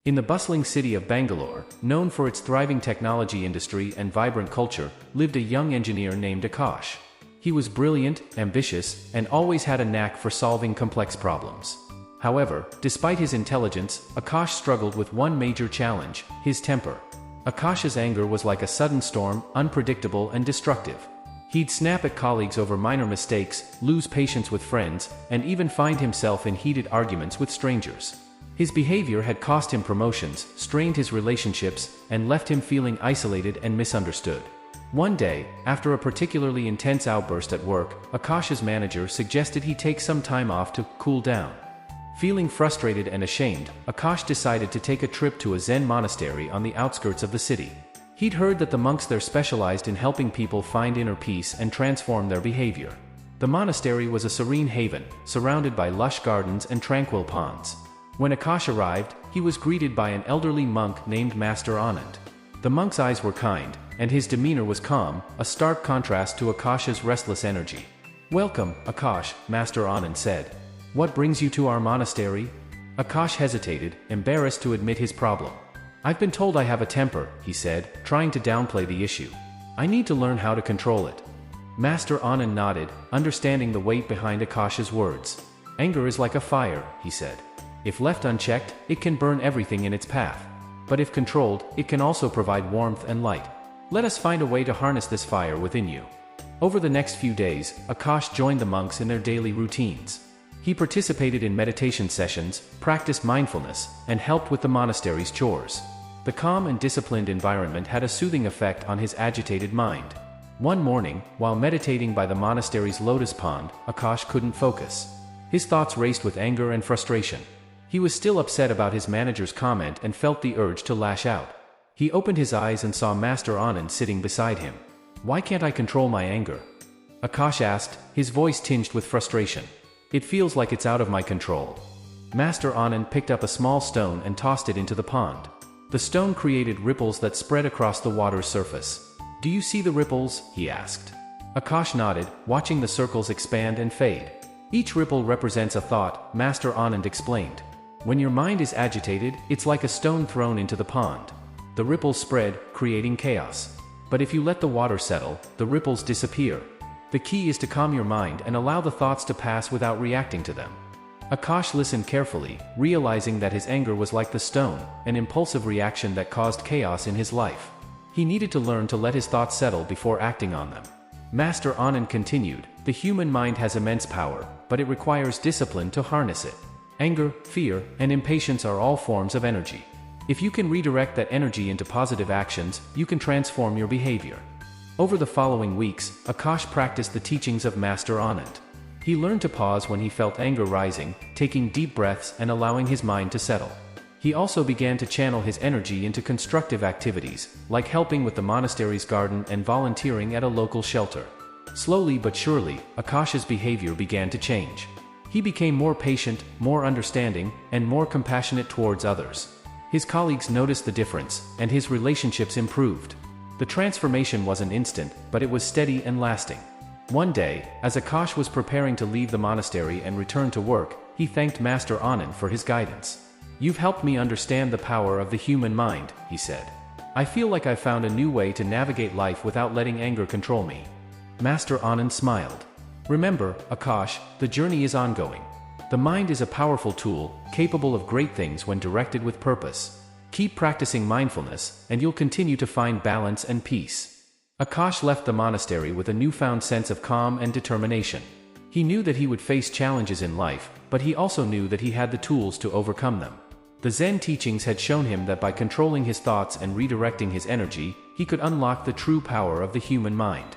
In the bustling city of Bangalore, known for its thriving technology industry and vibrant culture, lived a young engineer named Akash. He was brilliant, ambitious, and always had a knack for solving complex problems. However, despite his intelligence, Akash struggled with one major challenge: his temper. Akash's anger was like a sudden storm, unpredictable and destructive. He'd snap at colleagues over minor mistakes, lose patience with friends, and even find himself in heated arguments with strangers. His behavior had cost him promotions, strained his relationships, and left him feeling isolated and misunderstood. One day, after a particularly intense outburst at work, Akash's manager suggested he take some time off to cool down. Feeling frustrated and ashamed, Akash decided to take a trip to a Zen monastery on the outskirts of the city. He'd heard that the monks there specialized in helping people find inner peace and transform their behavior. The monastery was a serene haven, surrounded by lush gardens and tranquil ponds. When Akash arrived, he was greeted by an elderly monk named Master Anand. The monk's eyes were kind, and his demeanor was calm, a stark contrast to Akash's restless energy. "Welcome, Akash," Master Anand said. "What brings you to our monastery?" Akash hesitated, embarrassed to admit his problem. "I've been told I have a temper," he said, trying to downplay the issue. "I need to learn how to control it." Master Anand nodded, understanding the weight behind Akash's words. "Anger is like a fire," he said. "If left unchecked, it can burn everything in its path. But if controlled, it can also provide warmth and light. Let us find a way to harness this fire within you." Over the next few days, Akash joined the monks in their daily routines. He participated in meditation sessions, practiced mindfulness, and helped with the monastery's chores. The calm and disciplined environment had a soothing effect on his agitated mind. One morning, while meditating by the monastery's lotus pond, Akash couldn't focus. His thoughts raced with anger and frustration. He was still upset about his manager's comment and felt the urge to lash out. He opened his eyes and saw Master Anand sitting beside him. "Why can't I control my anger?" Akash asked, his voice tinged with frustration. "It feels like it's out of my control." Master Anand picked up a small stone and tossed it into the pond. The stone created ripples that spread across the water's surface. "Do you see the ripples?" he asked. Akash nodded, watching the circles expand and fade. "Each ripple represents a thought," Master Anand explained. "When your mind is agitated, it's like a stone thrown into the pond. The ripples spread, creating chaos. But if you let the water settle, the ripples disappear. The key is to calm your mind and allow the thoughts to pass without reacting to them." Akash listened carefully, realizing that his anger was like the stone, an impulsive reaction that caused chaos in his life. He needed to learn to let his thoughts settle before acting on them. Master Anand continued, "The human mind has immense power, but it requires discipline to harness it. Anger, fear, and impatience are all forms of energy. If you can redirect that energy into positive actions, you can transform your behavior." Over the following weeks, Akash practiced the teachings of Master Anand. He learned to pause when he felt anger rising, taking deep breaths and allowing his mind to settle. He also began to channel his energy into constructive activities, like helping with the monastery's garden and volunteering at a local shelter. Slowly but surely, Akash's behavior began to change. He became more patient, more understanding, and more compassionate towards others. His colleagues noticed the difference, and his relationships improved. The transformation wasn't instant, but it was steady and lasting. One day, as Akash was preparing to leave the monastery and return to work, he thanked Master Anand for his guidance. "You've helped me understand the power of the human mind," he said. "I feel like I've found a new way to navigate life without letting anger control me." Master Anand smiled. "Remember, Akash, the journey is ongoing. The mind is a powerful tool, capable of great things when directed with purpose. Keep practicing mindfulness, and you'll continue to find balance and peace." Akash left the monastery with a newfound sense of calm and determination. He knew that he would face challenges in life, but he also knew that he had the tools to overcome them. The Zen teachings had shown him that by controlling his thoughts and redirecting his energy, he could unlock the true power of the human mind.